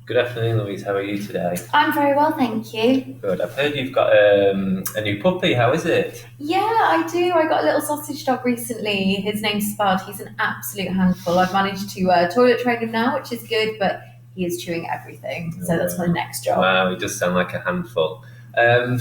Good afternoon, Louise. How are you today? I'm very well, thank you. Good. I've heard you've got a new puppy. How is it? Yeah, I do. I got a little sausage dog recently. His name's Spud. He's an absolute handful. I've managed to toilet train him now, which is good, but he is chewing everything. So that's my next job. Wow, it does sound like a handful.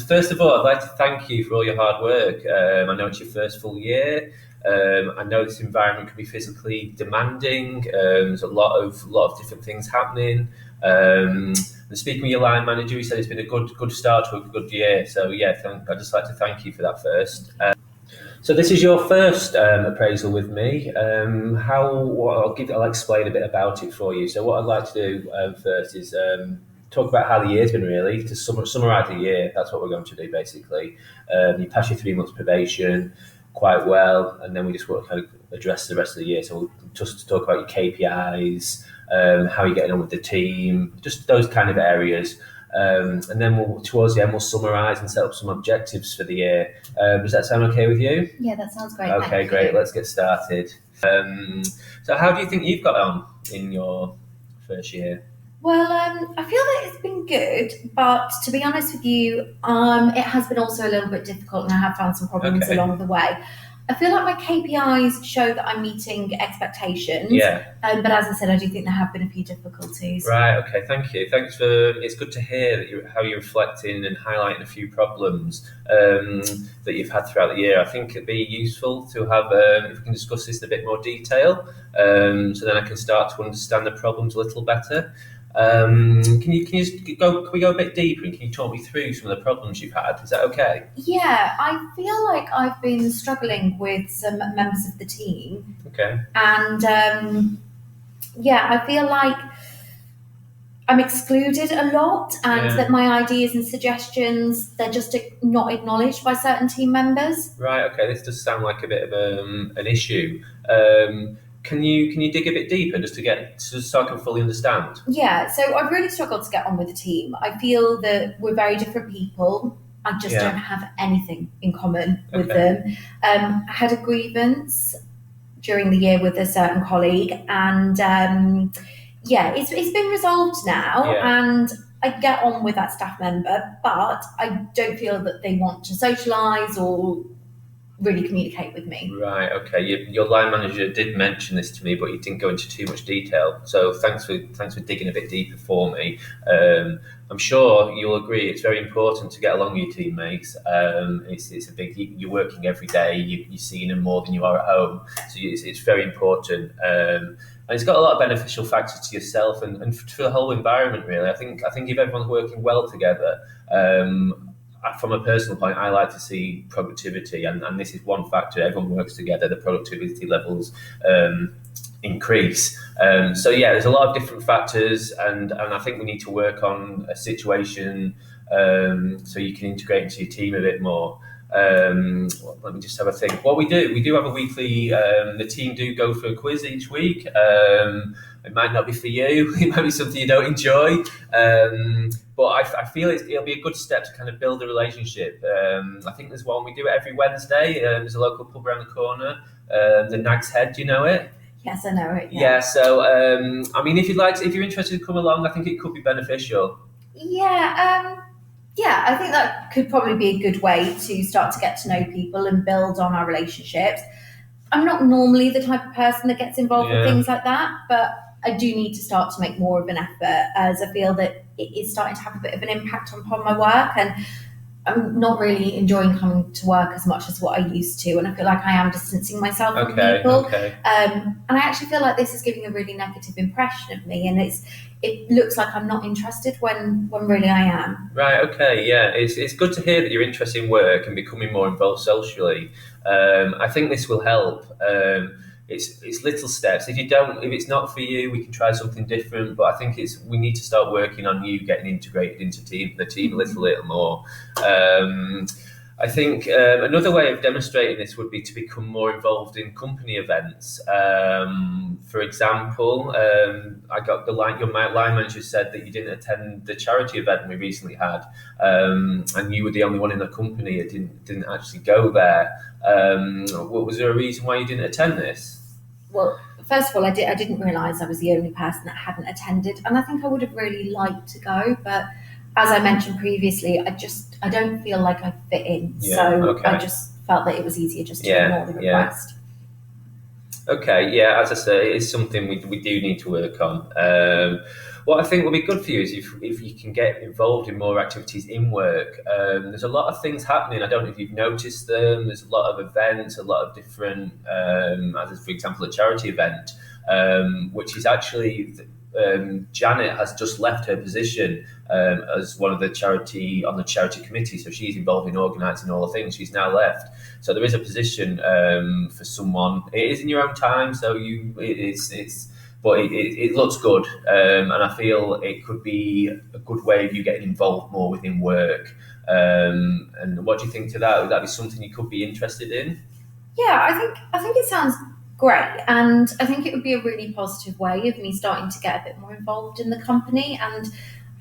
First of all, I'd like to thank you for all your hard work. I know it's your first full year. I know this environment can be physically demanding. There's a lot of different things happening. And speaking with your line manager, he said it's been a good start to a good year. So yeah, I'd just like to thank you for that first. So this is your first appraisal with me. I'll explain a bit about it for you. So what I'd like to do first is talk about how the year's been really, to summarise the year. That's what we're going to do basically. You pass your 3 months probation quite well, and then we just want to kind of address the rest of the year. So we'll just talk about your KPIs, how you're getting on with the team, just those kind of areas. And then towards the end, we'll summarise and set up some objectives for the year. Does that sound okay with you? Yeah, that sounds great. Okay, Thank great. you. Let's get started. So how do you think you've got on in your first year? Well, I feel that it's been good, but to be honest with you, it has been also a little bit difficult, and I have found some problems Okay. along the way. I feel like my KPIs show that I'm meeting expectations. Yeah. But as I said, I do think there have been a few difficulties. Right. Okay. Thank you. Thanks for. It's good to hear how you're reflecting and highlighting a few problems that you've had throughout the year. I think it'd be useful to have if we can discuss this in a bit more detail, so then I can start to understand the problems a little better. Can we go a bit deeper and can you talk me through some of the problems you've had? Is that okay? Yeah, I feel like I've been struggling with some members of the team, Okay. and yeah, I feel like I'm excluded a lot, and Yeah. that my ideas and suggestions they're just not acknowledged by certain team members. Right. Okay. This does sound like a bit of an issue. Can you dig a bit deeper just so I can fully understand? Yeah, so I've really struggled to get on with the team. I feel that we're very different people. I just Yeah. don't have anything in common with Okay. them. I had a grievance during the year with a certain colleague, and yeah, it's been resolved now, Yeah. and I get on with that staff member, but I don't feel that they want to socialise or really communicate with me. Right. Okay. Your line manager did mention this to me, but you didn't go into too much detail. So thanks for digging a bit deeper for me. I'm sure you'll agree it's very important to get along with your teammates. It's a big. You're working every day. You're seeing them more than you are at home, so it's very important. And it's got a lot of beneficial factors to yourself and for the whole environment. Really, I think if everyone's working well together. From a personal point, I like to see productivity, and this is one factor. Everyone works together, the productivity levels increase. So yeah, there's a lot of different factors, and I think we need to work on a situation so you can integrate into your team a bit more. Let me just have a think. What we do have a weekly. The team do go for a quiz each week. It might not be for you. It might be something you don't enjoy. But I feel it'll be a good step to kind of build a relationship. I think there's one we do it every Wednesday. There's a local pub around the corner, the Nag's Head. Do you know it? Yes, I know it. Yeah. So I mean, if you're interested to come along, I think it could be beneficial. Yeah, yeah, I think that could probably be a good way to start to get to know people and build on our relationships. I'm not normally the type of person that gets involved with Yeah. things like that, but I do need to start to make more of an effort as I feel that it is starting to have a bit of an impact upon my work, and I'm not really enjoying coming to work as much as what I used to, and I feel like I am distancing myself from Okay. people. Okay. And I actually feel like this is giving a really negative impression of me, and it looks like I'm not interested when really I am. Right. Okay. Yeah. It's good to hear that you're interested in work and becoming more involved socially. I think this will help. It's little steps. If it's not for you, we can try something different. But I think we need to start working on you getting integrated into the team a little more. I think another way of demonstrating this would be to become more involved in company events. For example, I got your line manager said that you didn't attend the charity event we recently had, and you were the only one in the company that didn't actually go there. Was there a reason why you didn't attend this? Well, first of all, I didn't realise I was the only person that hadn't attended, and I think I would have really liked to go, but as I mentioned previously, I don't feel like I fit in, Yeah, so okay. I just felt that it was easier just to Yeah, ignore the yeah. request. Okay, yeah, as I say, it's something we do need to work on. What I think will be good for you is if you can get involved in more activities in work. There's a lot of things happening. I don't know if you've noticed them. There's a lot of events, a lot of different, as for example, a charity event, which is actually Janet has just left her position as one of the charity on the charity committee, so she's involved in organising all the things. She's now left. So there is a position for someone. It is in your own time, so but it looks good, and I feel it could be a good way of you getting involved more within work. And what do you think to that? Would that be something you could be interested in? Yeah, I think it sounds great, and I think it would be a really positive way of me starting to get a bit more involved in the company, and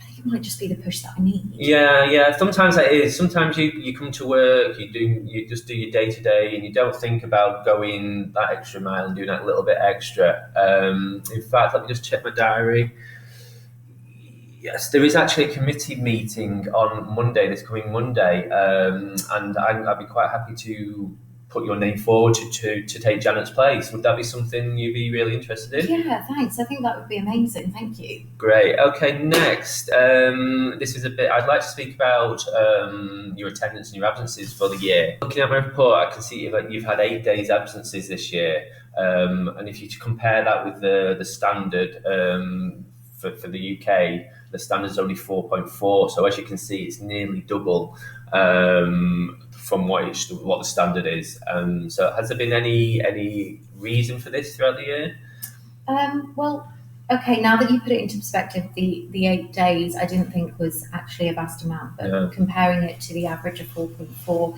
I think it might just be the push that I need. Yeah, yeah. Sometimes that is. Sometimes you come to work, you just do your day to day, and you don't think about going that extra mile and doing that little bit extra. In fact, let me just check my diary. Yes, there is actually a committee meeting on Monday, this coming Monday, and I'd be quite happy to put your name forward to take Janet's place. Would that be something you'd be really interested in? Yeah, thanks. I think that would be amazing. Thank you. Great. Okay, next. This is a bit, I'd like to speak about your attendance and your absences for the year. Looking at my report, I can see you've had 8 days absences this year. And if you compare that with the standard for the UK, the standard is only 4.4. So as you can see, it's nearly double from what the standard is. So has there been any reason for this throughout the year? Well, okay, now that you put it into perspective, the 8 days I didn't think was actually a vast amount, but Yeah. comparing it to the average of 4.4,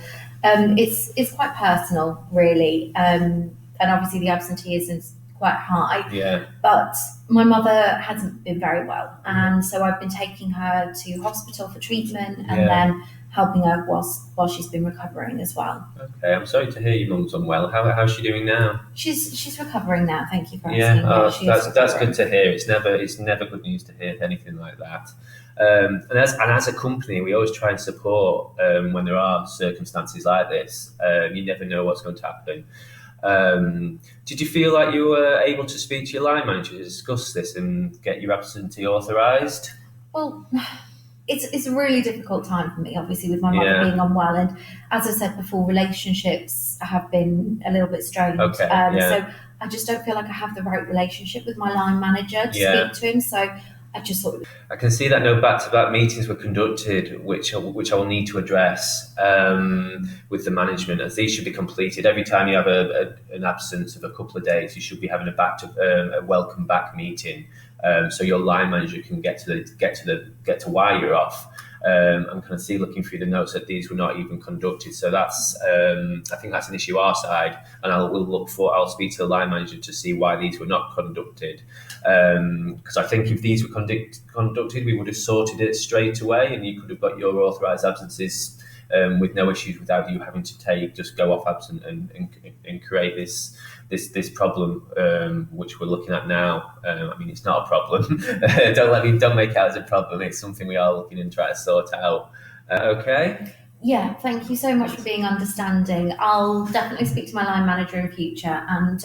it's quite personal, really. And obviously the absenteeism is quite high. Yeah. But my mother hasn't been very well, and so I've been taking her to hospital for treatment, and Yeah. then helping her while she's been recovering as well. Okay, I'm sorry to hear your mum's unwell. How's she doing now? She's recovering now. Thank you for asking. Yeah, She is that's recovering. good to hear. It's never good news to hear anything like that. And as a company, we always try and support when there are circumstances like this. You never know what's going to happen. Did you feel like you were able to speak to your line manager to discuss this and get your absentee authorised? Well, it's a really difficult time for me, obviously, with my mother Yeah. being unwell, and as I said before, relationships have been a little bit strained. Okay, yeah. So I just don't feel like I have the right relationship with my line manager to Yeah. speak to him. So I just thought, I can see that no back-to-back meetings were conducted, which I will need to address with the management, as these should be completed every time you have an absence of a couple of days. You should be having a welcome back meeting, so your line manager can get to why you're off. I'm kind of looking through the notes that these were not even conducted. So that's I think that's an issue our side, and I'll speak to the line manager to see why these were not conducted. Because I think if these were conducted, we would have sorted it straight away, and you could have got your authorised absences with no issues without you having to just go off absent and create this problem which we're looking at now. I mean, it's not a problem. Don't make it out as a problem. It's something we are looking and trying to sort out. Okay. yeah, thank you so much for being understanding. I'll definitely speak to my line manager in future and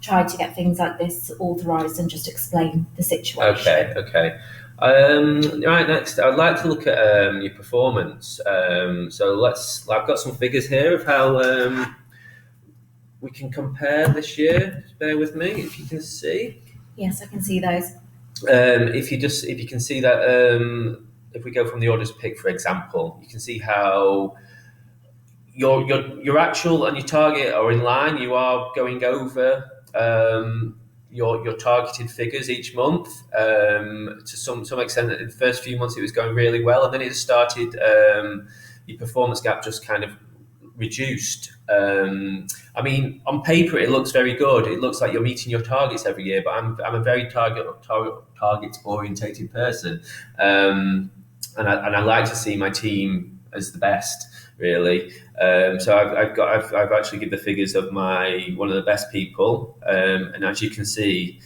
try to get things like this authorised and just explain the situation. Okay. Right, next, I'd like to look at your performance. So I've got some figures here of how we can compare this year. Bear with me, if you can see. Yes, I can see those. If you can see that, if we go from the orders pick, for example, you can see how your actual and your target are in line. You are going over your targeted figures each month. To some extent, in the first few months it was going really well, and then it started. Your performance gap just kind of reduced. I mean, on paper it looks very good. It looks like you're meeting your targets every year, but I'm a very target orientated person, and I like to see my team as the best. really. So I've actually given the figures of one of the best people, and as you can see,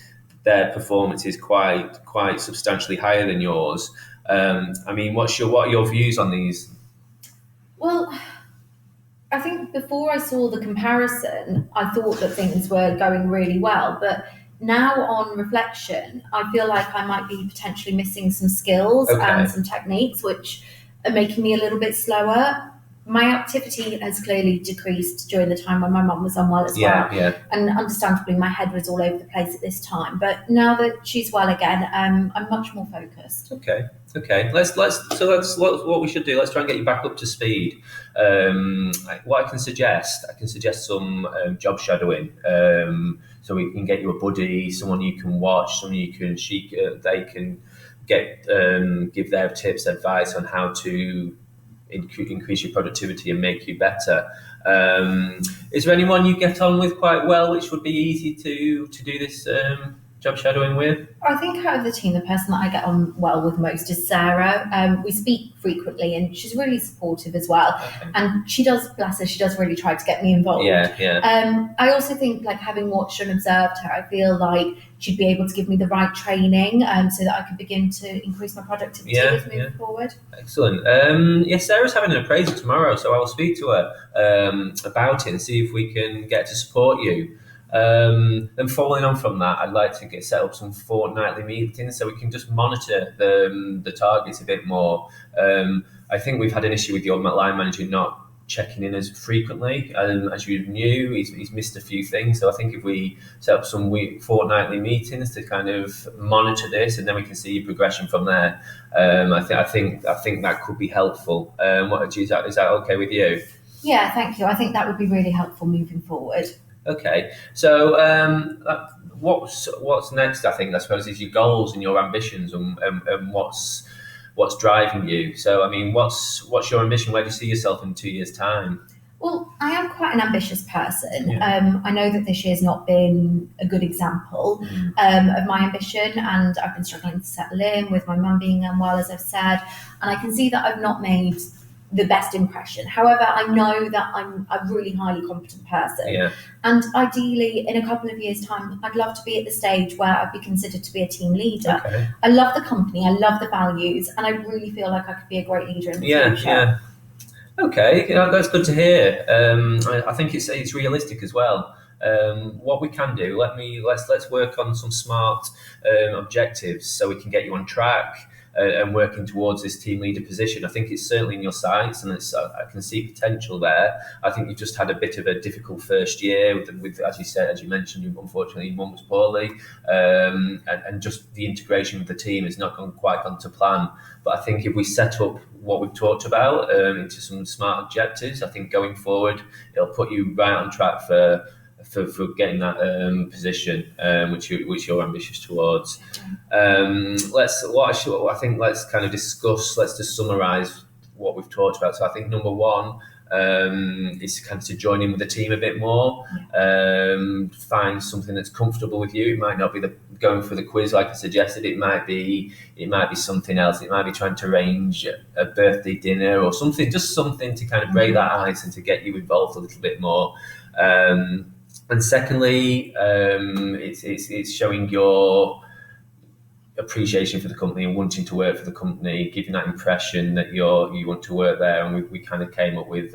their performance is quite substantially higher than yours. I mean, what are your views on these? Well, I think before I saw the comparison, I thought that things were going really well. But now, on reflection, I feel like I might be potentially missing some skills Okay. and some techniques which are making me a little bit slower. My activity has clearly decreased during the time when my mum was unwell as well. Yeah. And understandably, my head was all over the place at this time. But now that she's well again, I'm much more focused. Okay. Let's what we should do. Let's try and get you back up to speed. What I can suggest some job shadowing. So we can get you a buddy, someone you can watch, someone they can give their tips, advice on how to increase your productivity and make you better. Is there anyone you get on with quite well, which would be easy to do this job shadowing with? I think out of the team, the person that I get on well with most is Sarah. We speak frequently, and she's really supportive as well. Okay. And she does, bless her, she does really try to get me involved. Yeah. I also think, like, having watched and observed her, I feel like she'd be able to give me the right training, so that I could begin to increase my productivity moving forward. Excellent. Sarah's having an appraisal tomorrow, so I will speak to her about it and see if we can get to support you. And following on from that, I'd like to set up some fortnightly meetings so we can just monitor the targets a bit more. I think we've had an issue with your line manager not checking in as frequently. As you knew, he's missed a few things. So I think if we set up some fortnightly meetings to kind of monitor this, and then we can see progression from there. I think that could be helpful. Is that okay with you? Yeah, thank you. I think that would be really helpful moving forward. Okay, so what's next? I suppose is your goals and your ambitions, and what's driving you. So, I mean, what's your ambition? Where do you see yourself in 2 years' time? Well, I am quite an ambitious person. I know that this year's not been a good example of my ambition, and I've been struggling to settle in with my mum being unwell, as I've said, and I can see that I've not made the best impression. However, I know that I'm a really highly competent person, and ideally in a couple of years' time, I'd love to be at the stage where I'd be considered to be a team leader. Okay. I love the company, I love the values, and I really feel like I could be a great leader in the future. Yeah. Okay, that's good to hear. I think it's realistic as well. What we can do, let's work on some smart objectives so we can get you on track and working towards this team leader position. I think it's certainly in your sights, and I can see potential there. I think you've just had a bit of a difficult first year with as you mentioned, unfortunately, your mum was poorly, and just the integration with the team has not quite gone to plan. But I think if we set up what we've talked about into some smart objectives, I think going forward it'll put you right on track for getting that position, which you're ambitious towards. Let's kind of discuss. Let's just summarise what we've talked about. So I think number one is kind of to join in with the team a bit more. Find something that's comfortable with you. It might not be going for the quiz like I suggested. It might be something else. It might be trying to arrange a birthday dinner or something. Just something to kind of break that ice and to get you involved a little bit more. And secondly, it's showing your appreciation for the company and wanting to work for the company, giving that impression that you want to work there. And we kind of came up with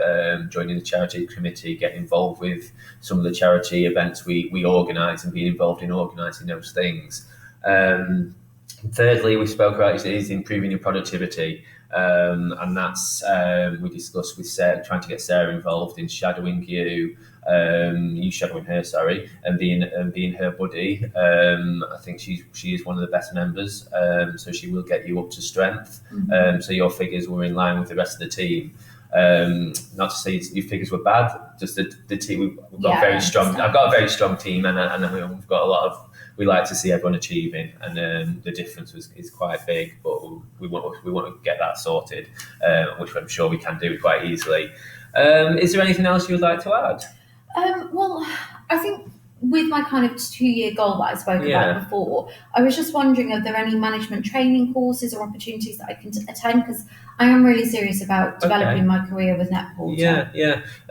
joining the charity committee, getting involved with some of the charity events we organise and being involved in organising those things. Thirdly, we spoke about is improving your productivity. And that's we discussed with Sarah, trying to get Sarah involved in shadowing you shadowing her, and being her buddy. I think she is one of the best members, so she will get you up to strength. So your figures were in line with the rest of the team. Not to say your figures were bad, just the team. We've got very strong. I've got a very strong team, and we've got a lot of. We like to see everyone achieving, and the difference is quite big. But we want to get that sorted, which I'm sure we can do quite easily. Is there anything else you would like to add? Well, I think with my kind of 2-year goal that I spoke Yeah. about before, I was just wondering, are there any management training courses or opportunities that I can attend? Because I am really serious about developing my career with netball. Yeah.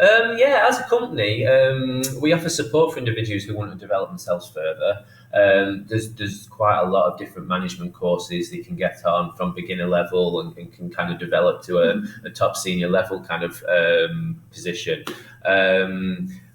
As a company, we offer support for individuals who want to develop themselves further. There's quite a lot of different management courses that you can get on from beginner level and can kind of develop to a top senior level kind of position.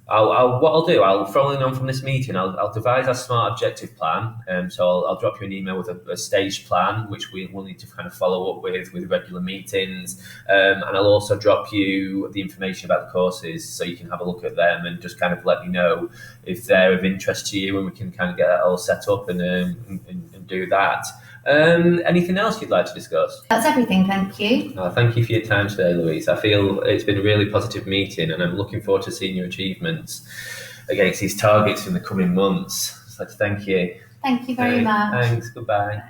What I'll do, following on from this meeting, I'll devise a smart objective plan. So I'll drop you an email with a staged plan, which we will need to kind of follow up with regular meetings. And I'll also drop you the information about the courses so you can have a look at them and just kind of let me know if they're of interest to you, and we can kind of get that all set up and do that. Anything else you'd like to discuss? That's everything, thank you. Thank you for your time today, Louise. I feel it's been a really positive meeting, and I'm looking forward to seeing your achievements against these targets in the coming months. So thank you. Thank you very much. Thanks, goodbye.